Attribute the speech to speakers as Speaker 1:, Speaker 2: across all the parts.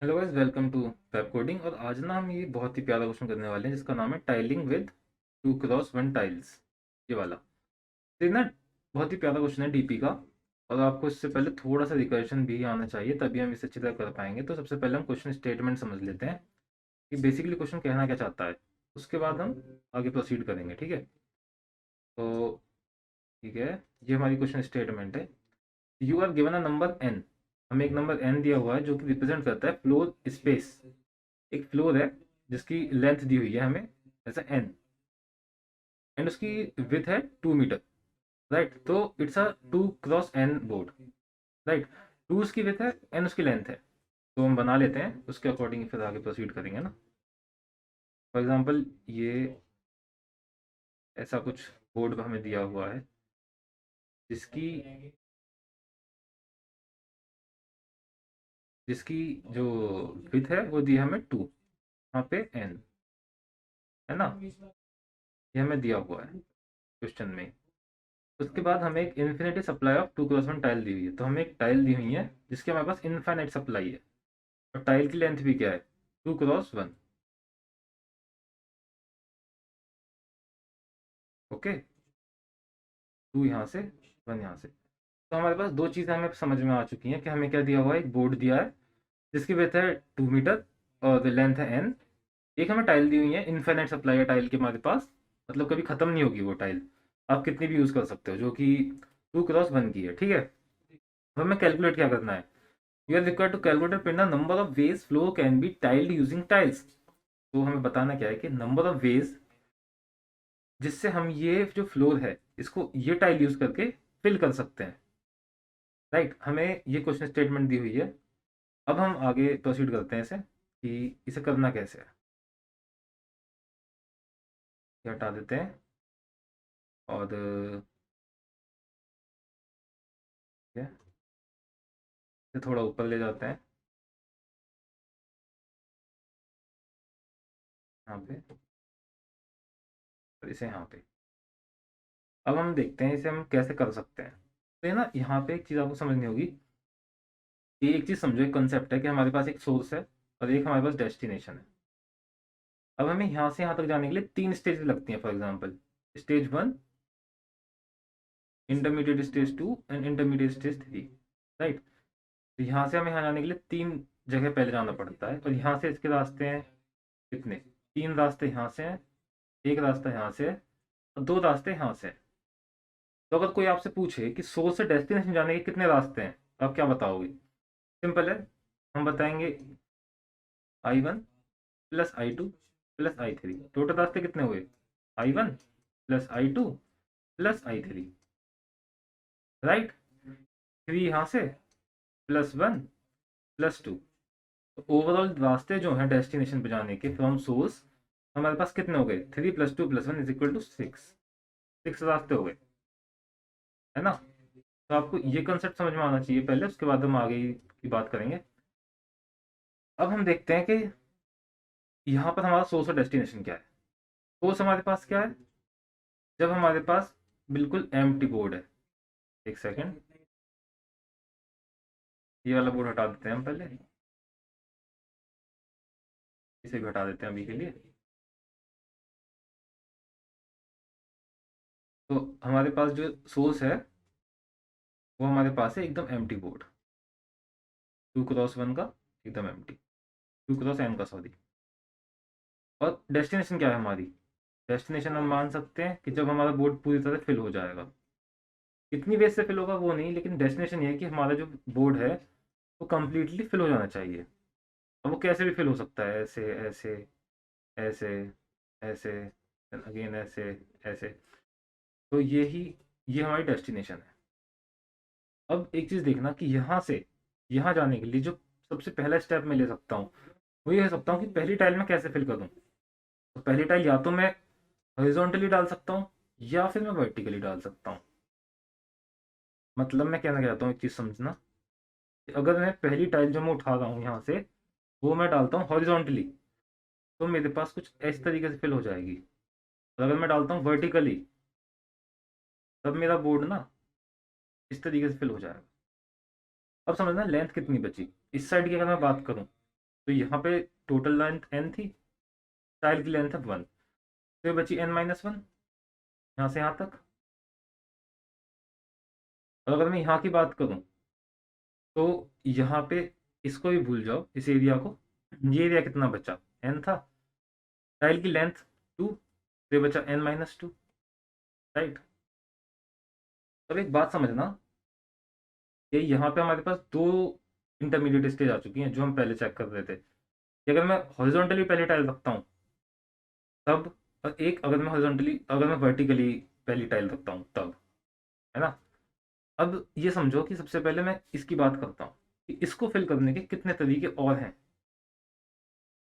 Speaker 1: Hello guys, welcome to web coding. और आज ना हम ये बहुत ही प्यारा क्वेश्चन करने वाले हैं जिसका नाम है टाइलिंग विद 2x1 टाइल्स। ये वाला तो ना बहुत ही प्यारा क्वेश्चन है डीपी का। और आपको इससे पहले थोड़ा सा रिकर्शन भी आना चाहिए, तभी हम इसे अच्छी तरह कर पाएंगे। तो सबसे पहले हम क्वेश्चन स्टेटमेंट समझ लेते हैं कि बेसिकली क्वेश्चन कहना क्या चाहता है। उसके बाद हम आगे प्रोसीड करेंगे, ठीक है। तो ठीक है, ये हमारी क्वेश्चन स्टेटमेंट है। You are given a number N. हमें एक नंबर एन दिया हुआ है जो कि रिप्रेजेंट करता है फ्लोर स्पेस। एक फ्लोर है जिसकी लेंथ दी हुई है हमें ऐसा एन, एंड उसकी विथ है 2 मीटर। राइट, तो it's a 2x n board. Right, 2 उसकी विथ है, एन उसकी लेंथ है। तो हम बना लेते हैं, उसके अकॉर्डिंग फिर आगे प्रोसीड करेंगे ना। फॉर एग्जाम्पल ये ऐसा कुछ बोर्ड हमें दिया हुआ है जिसकी जिसकी जो विथ है वो दी है हमें 2, यहाँ पे एन है ना। ये हमें दिया हुआ है क्वेश्चन में। उसके बाद हमें एक infinity supply of 2x1 tile दी हुई है। तो हमें एक टाइल दी हुई है जिसके हमारे पास इनफाइनाइट सप्लाई है, और टाइल की लेंथ भी क्या है, 2x1। ओके, 2 यहाँ से, 1 यहाँ से। तो हमारे पास दो चीज़ें हमें समझ में आ चुकी हैं कि हमें क्या दिया हुआ है। एक बोर्ड दिया है जिसकी विड्थ है 2 मीटर और लेंथ है एन। एक हमें टाइल दी हुई है, इनफाइनाइट सप्लाई है टाइल के हमारे पास, मतलब कभी ख़त्म नहीं होगी वो टाइल, आप कितनी भी यूज़ कर सकते हो, जो कि 2x1 की है, ठीक है। अब हमें कैलकुलेट क्या करना है। You are required to calculate pin the number of ways floor can be tiled using tiles. तो हमें बताना क्या है कि नंबर ऑफ वेज जिससे हम ये जो फ्लोर है इसको ये टाइल यूज करके फिल कर सकते हैं। राइट, हमें ये क्वेश्चन स्टेटमेंट दी हुई है। अब हम आगे प्रोसीड करते हैं इसे कि इसे करना कैसे है। ये हटा देते हैं और ये इसे थोड़ा ऊपर ले जाते हैं यहाँ पे, और इसे यहाँ पे। अब हम देखते हैं इसे हम कैसे कर सकते हैं। तो ये ना, यहाँ पे एक चीज़ आपको समझनी होगी। ये एक चीज़ समझो, एक कंसेप्ट है कि हमारे पास एक सोर्स है और एक हमारे पास डेस्टिनेशन है। अब हमें यहाँ से यहाँ तक जाने के लिए 3 स्टेज लगती हैं। For example stage 1, intermediate stage 2 and intermediate stage 3। Right, तो यहाँ से हमें यहाँ जाने के लिए 3 जगह पहले जाना पड़ता है, और यहाँ से इसके रास्ते हैं कितने, 3 रास्ते यहाँ से हैं, एक रास्ता यहाँ से है, और 2 रास्ते यहाँ से हैं। तो अगर कोई आपसे पूछे कि सोर्स से डेस्टिनेशन जाने के कितने रास्ते हैं, तो आप क्या बताओगे। सिंपल है, हम बताएंगे I1 + I2 + I3। टोटल रास्ते कितने हुए, I1 + I2 + I3। राइट, 3 यहाँ से, +1 + 2। तो ओवरऑल रास्ते जो हैं डेस्टिनेशन पे जाने के फ्रॉम सोर्स, हमारे पास कितने हो गए, 3 + 2 + 1 = 6। 6 रास्ते हो गए, है ना। तो आपको ये कंसेप्ट समझ में आना चाहिए पहले, उसके बाद हम आगे की बात करेंगे। अब हम देखते हैं कि यहाँ पर हमारा सोर्स और डेस्टिनेशन क्या है। सोर्स हमारे पास क्या है, जब हमारे पास बिल्कुल एम्प्टी बोर्ड है। एक सेकेंड, ये वाला बोर्ड हटा देते हैं हम पहले, इसे भी हटा देते हैं अभी के लिए। तो हमारे पास जो सोर्स है वो हमारे पास है एकदम एम्प्टी बोर्ड, 2x1 का, एकदम एम्प्टी, 2x n का, सॉरी। और डेस्टिनेशन क्या है हमारी, डेस्टिनेशन हम मान सकते हैं कि जब हमारा बोर्ड पूरी तरह फिल हो जाएगा। कितनी वेज से फिल होगा वो नहीं, लेकिन डेस्टिनेशन ये है कि हमारा जो बोर्ड है वो कम्प्लीटली फिल हो जाना चाहिए। और वो कैसे भी फिल हो सकता है, ऐसे ऐसे ऐसे ऐसे, अगेन ऐसे ऐसे। तो ये हमारी डेस्टिनेशन है। अब एक चीज़ देखना कि यहाँ से यहाँ जाने के लिए जो सबसे पहला स्टेप मैं ले सकता हूँ, वो ये हो सकता हूँ कि पहली टाइल में कैसे फिल करूँ। तो पहली टाइल या तो मैं हॉरिजॉन्टली डाल सकता हूँ या फिर मैं वर्टिकली डाल सकता हूँ। मतलब मैं कहना चाहता हूँ एक चीज़ समझना, कि अगर मैं पहली टाइल जो मैं उठा रहा हूँ यहाँ से, वो मैं डालता हूँ हॉरिजॉन्टली, तो मेरे पास कुछ इस तरीके से फिल हो जाएगी। और अगर मैं डालता हूँ वर्टिकली, तब मेरा बोर्ड ना इस तरीके से फिल हो जाएगा। अब समझना लेंथ कितनी बची। इस साइड की अगर मैं बात करूँ, तो यहाँ पे टोटल लेंथ n थी, टाइल की लेंथ है 1, तो ये बची n-1 यहाँ से यहाँ तक। और अगर मैं यहाँ की बात करूँ तो यहाँ पे इसको भी भूल जाओ, इस एरिया को। ये एरिया कितना बचा, n था, टाइल की लेंथ 2, तो ये बचा n-2, राइट। अब एक बात समझना कि यहाँ पे हमारे पास दो इंटरमीडिएट स्टेज आ चुकी हैं जो हम पहले चेक कर रहे थे कि अगर मैं हॉरिजॉन्टली पहले टाइल रखता हूँ तब, और एक अगर मैं वर्टिकली पहली टाइल रखता हूँ तब, है ना। अब ये समझो कि सबसे पहले मैं इसकी बात करता हूँ कि इसको फिल करने के कितने तरीके और हैं,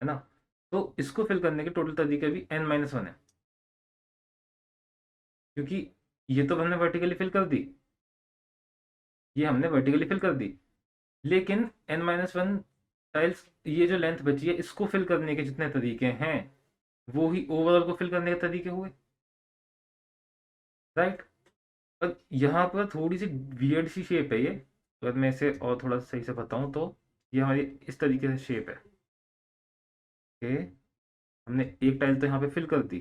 Speaker 1: है ना। तो इसको फिल करने के टोटल तरीके भी n-1 है, क्योंकि ये तो हमने वर्टिकली फिल कर दी, ये हमने वर्टिकली फिल कर दी, लेकिन n-1 टाइल्स, ये जो लेंथ बची है इसको फिल करने के जितने तरीके हैं वो ही ओवरऑल को फिल करने के तरीके हुए, राइट। और यहाँ पर थोड़ी सी वियर्ड सी शेप है ये, अगर मैं इसे और थोड़ा सही से बताऊं तो ये हमारी इस तरीके से शेप है कि हमने एक टाइल तो यहाँ पे फिल कर दी,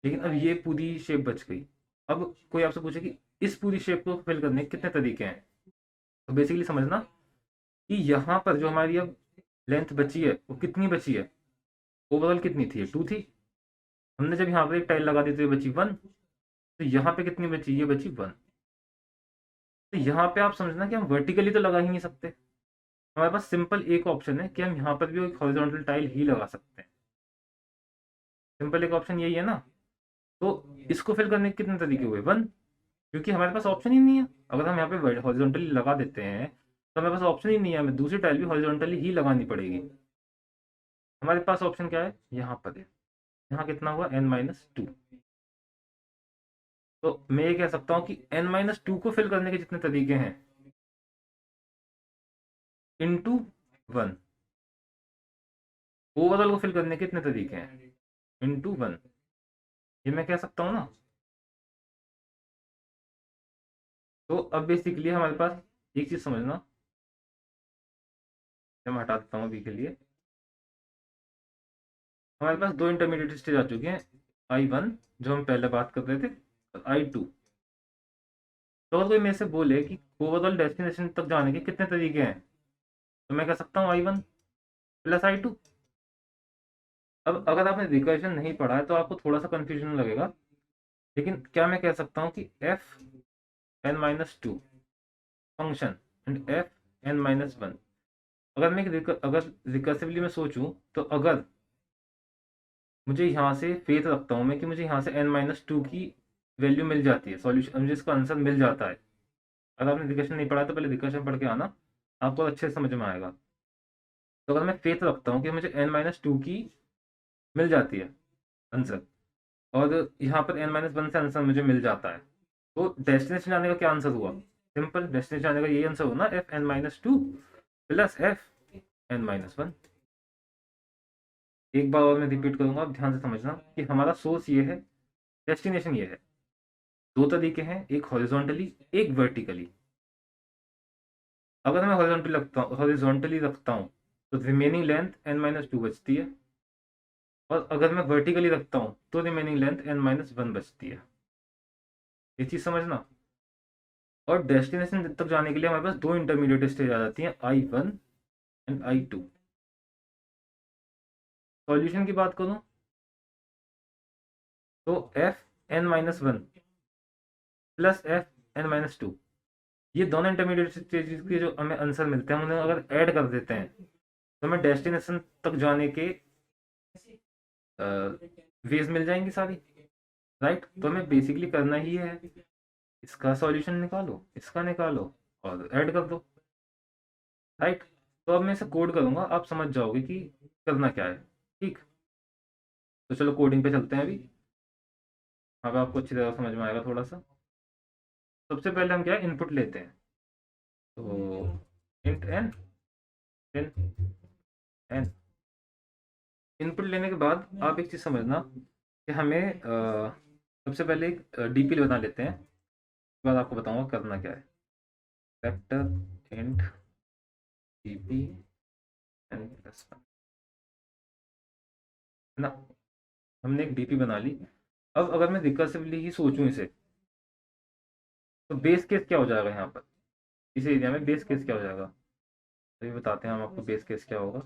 Speaker 1: लेकिन अब ये पूरी शेप बच गई। अब कोई आपसे पूछे कि इस पूरी शेप को फिल करने के कितने तरीके हैं, तो बेसिकली समझना कि यहाँ पर जो हमारी अब लेंथ बची है वो कितनी बची है, ओवरऑल कितनी थी, 2 थी। हमने जब यहाँ पर एक टाइल लगा दी तो ये बची 1, तो यहाँ पे कितनी बची, ये बची 1। तो यहाँ पे आप समझना कि हम वर्टिकली तो लगा ही नहीं सकते, हमारे पास सिंपल एक ऑप्शन है कि हम यहाँ पर भी एक हॉरिजॉन्टल टाइल ही लगा सकते हैं। सिंपल एक ऑप्शन यही है ना। तो इसको फिल करने के कितने तरीके हुए, 1, क्योंकि हमारे पास ऑप्शन ही नहीं है। अगर हम यहाँ पे हॉरिजॉन्टली लगा देते हैं तो हमारे पास ऑप्शन ही नहीं है, हमें दूसरी टाइल भी हॉरिजॉन्टली ही लगानी पड़ेगी। हमारे पास ऑप्शन क्या है, यहाँ पर है। यहाँ कितना हुआ, n-2। तो मैं ये कह सकता हूँ कि n-2 को फिल करने के जितने तरीके हैं इंटू 1, ओवरऑल को फिल करने के कितने तरीके हैं इंटू 1, ये मैं कह सकता हूँ ना। तो अब बेसिकली हमारे पास एक चीज समझना, मैं हटा देता हूँ अभी के लिए। हमारे पास दो इंटरमीडिएट स्टेज आ चुके हैं, I1 जो हम पहले बात कर रहे थे, और I2। तो अगर कोई मेरे से बोले कि ओवरऑल डेस्टिनेशन तक जाने के कितने तरीके हैं, तो मैं कह सकता हूँ I1 प्लस I2। अब अगर आपने रिकर्जन नहीं पढ़ा है तो आपको थोड़ा सा कंफ्यूजन लगेगा, लेकिन क्या मैं कह सकता हूँ कि f(n-2) फंक्शन एंड f(n-1), अगर मैं अगर रिकर्सिवली मैं सोचूं तो अगर मुझे यहाँ से फेथ रखता हूँ मैं कि मुझे यहाँ से n-2 की वैल्यू मिल जाती है, सॉल्यूशन मुझे इसका आंसर मिल जाता है। अगर आपने रिकर्शन नहीं पढ़ा तो पहले रिकर्शन पढ़ के आना, आपको अच्छे से समझ में आएगा। तो अगर मैं फेथ रखता हूँ कि मुझे n-2 की मिल जाती है आंसर, और यहाँ पर n-1 से आंसर मुझे मिल जाता है, तो डेस्टिनेशन जाने का क्या आंसर हुआ, सिंपल डेस्टिनेशन जाने का यही आंसर हुआ ना, f(n-2) प्लस f(n-1). एक बार और मैं रिपीट करूंगा, आप ध्यान से समझना कि हमारा सोर्स ये है, डेस्टिनेशन ये है। दो तरीके हैं, एक हॉरिजॉन्टली एक वर्टिकली। अगर मैं हॉरिजॉन्टली रखता हूँ तो रिमेनिंग लेंथ n-2 बचती है, और अगर मैं वर्टिकली रखता हूँ तो रिमेनिंग लेंथ n-1 बचती है। ये चीज समझना। और डेस्टिनेशन तक जाने के लिए हमारे पास दो इंटरमीडिएट स्टेज आ जाती हैं, I1 एंड I2। सॉल्यूशन की बात करूं तो f(n-1) प्लस f(n-2), ये दोनों इंटरमीडिएट स्टेजेस के जो हमें आंसर मिलते हैं उन्हें अगर ऐड कर देते हैं तो हमें डेस्टिनेशन तक जाने के वेज मिल जाएंगी सारी, राइट। तो हमें बेसिकली करना ही है, इसका सॉल्यूशन निकालो, इसका निकालो और ऐड कर दो, राइट। तो अब मैं इसे कोड करूंगा, आप समझ जाओगे कि करना क्या है, ठीक। तो चलो कोडिंग पे चलते हैं अभी। अब आपको अच्छी तरह समझ में आएगा थोड़ा सा। सबसे पहले हम क्या इनपुट लेते हैं, तो इंट n, फिर n। इनपुट लेने के बाद आप एक चीज़ समझना कि हमें सबसे पहले एक डीपी बना लेते हैं, उसके बाद आपको बताऊंगा करना क्या है। Vector int DP n plus 1 ना। हमने एक डीपी बना ली। अब अगर मैं रिकर्सिवली ही सोचूं इसे, तो बेस केस क्या हो जाएगा यहाँ पर, इस एरिया में बेस केस क्या हो जाएगा, अभी बताते हैं हम आपको बेस केस क्या होगा।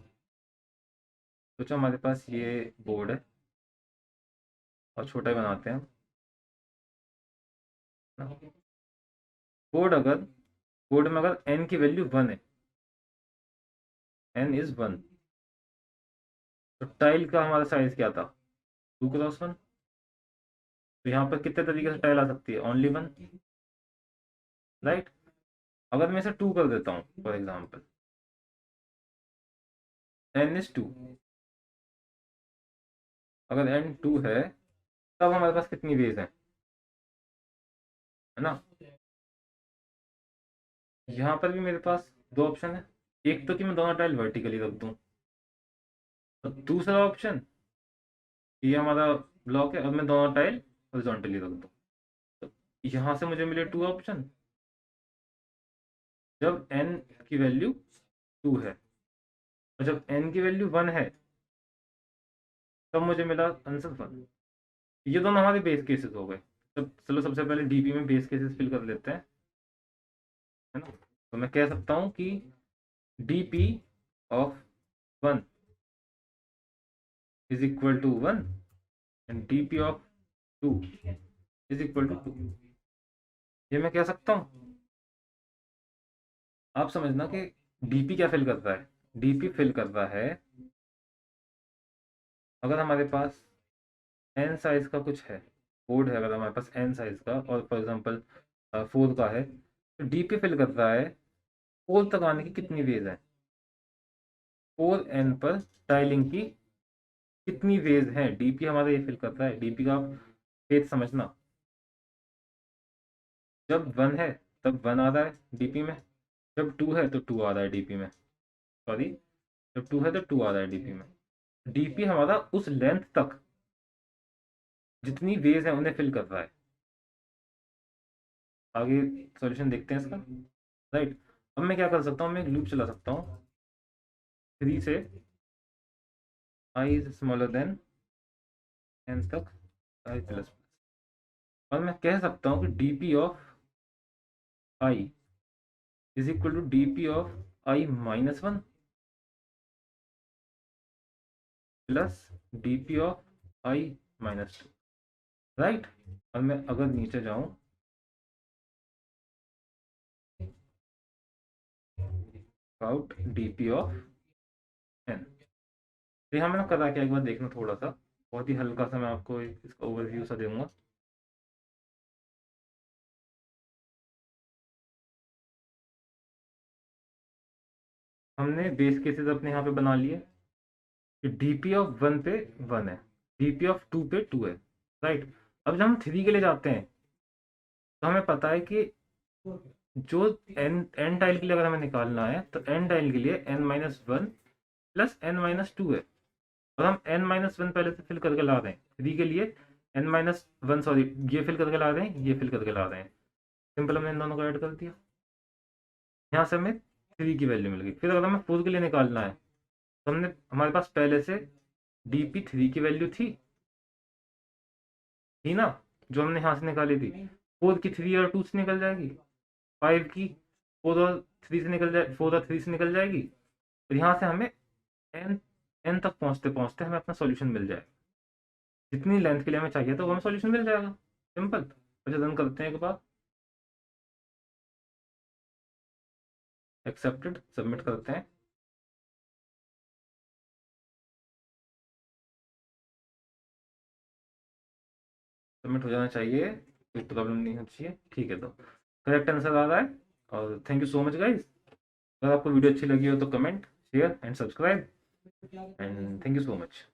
Speaker 1: सोचो हमारे पास ये बोर्ड है, और छोटा ही बनाते हैं हम ना। बोर्ड अगर बोर्ड में अगर n की वैल्यू 1 है, n इज 1, तो टाइल का हमारा साइज क्या था, 2x1। तो यहाँ पर कितने तरीके से टाइल आ सकती है, ओनली 1, राइट। अगर मैं इसे 2 कर देता हूँ फॉर एग्जाम्पल, n इज 2, अगर n 2 है, तब हमारे पास कितनी वेज है ना। यहाँ पर भी मेरे पास दो ऑप्शन है, एक तो कि मैं दोनों टाइल वर्टिकली रख दूँ, और दूसरा ऑप्शन ये हमारा ब्लॉक है और मैं दोनों टाइल हॉरिजॉन्टली रख दूँ। तो यहाँ से मुझे मिले 2 ऑप्शन, जब n की वैल्यू 2 है, और जब n की वैल्यू 1 है, तब मुझे मिला आंसर 1। ये दोनों हमारे बेस केसेस हो गए। तो चलो सबसे पहले डीपी में बेस केसेस फिल कर लेते हैं, है ना। तो मैं कह सकता हूँ कि DP of 1 is equal to 1 and DP of 2 is equal to 2। ये मैं कह सकता हूँ। आप समझना कि डीपी क्या फिल करता है। डीपी फिल करता है, अगर हमारे पास एन साइज का कुछ है, कोड है, अगर हमारे पास एन साइज का और फॉर एग्जांपल 4 का है, तो डीपी फिल करता है 4 तक आने की कितनी वेज है, 4n पर टाइलिंग की कितनी वेज है, डीपी हमारा ये फिल करता है। डीपी का आप फेज समझना, जब 1 है तब 1 आ रहा है डीपी में, जब 2 है तो 2 आ रहा है डीपी में, सॉरी, जब 2 है तो 2 आ रहा है डीपी में। डीपी हमारा उस लेंथ तक जितनी वेज है उन्हें फिल कर रहा है। आगे सॉल्यूशन देखते हैं इसका, राइट। अब मैं क्या कर सकता हूँ, मैं एक लूप चला सकता हूँ 3 से i is smaller than n तक i प्लस, और मैं कह सकता हूँ कि dp of i is equal to dp of i minus 1 plus dp of i minus 2, right. और मैं अगर नीचे जाऊं, अबाउट dp ऑफ n, तो यहाँ मैंने करा क्या, एक बार देखना थोड़ा सा, बहुत ही हल्का सा मैं आपको इसका ओवरव्यू सा दूंगा। हमने बेस केसेस अपने यहाँ पे बना लिए कि डीपी ऑफ 1 पे 1 है, डीपी ऑफ 2 पे 2 है, राइट। अब जब हम 3 के लिए जाते हैं, तो हमें पता है कि जो एन टाइल के लिए अगर हमें निकालना है, तो एन टाइल के लिए n minus 1 plus n minus 2 है, और हम n माइनस 1 पहले से फिल करके ला रहे हैं 3 के लिए, n माइनस 1 सॉरी, ये फिल करके ला रहे हैं, ये फिल करके ला रहे हैं, सिंपल हमने इन दोनों को ऐड कर दिया, यहाँ से हमें 3 की वैल्यू मिल गई। फिर अगर हमें 4 के लिए निकालना है, तो हमने हमारे पास पहले से डीपी 3 की वैल्यू थी ना, जो हमने यहाँ से निकाली थी, 4 की 3 और 2 से निकल जाएगी, 5 की 4 और 3 से निकल जाए, 4 और 3 से निकल जाएगी, और यहाँ से हमें एन एन तक पहुँचते पहुँचते हमें अपना सॉल्यूशन मिल जाए, जितनी लेंथ के लिए हमें चाहिए तो वो हमें सॉल्यूशन मिल जाएगा, सिंपल। अच्छा रन करते हैं एक बार, एक्सेप्टेड, सबमिट करते हैं। सबमिट हो जाना चाहिए, कोई प्रॉब्लम नहीं होनी चाहिए, ठीक है। तो करेक्ट आंसर आ रहा है, और thank you so much guys. अगर आपको वीडियो अच्छी लगी हो तो comment, share and subscribe, and thank you so much.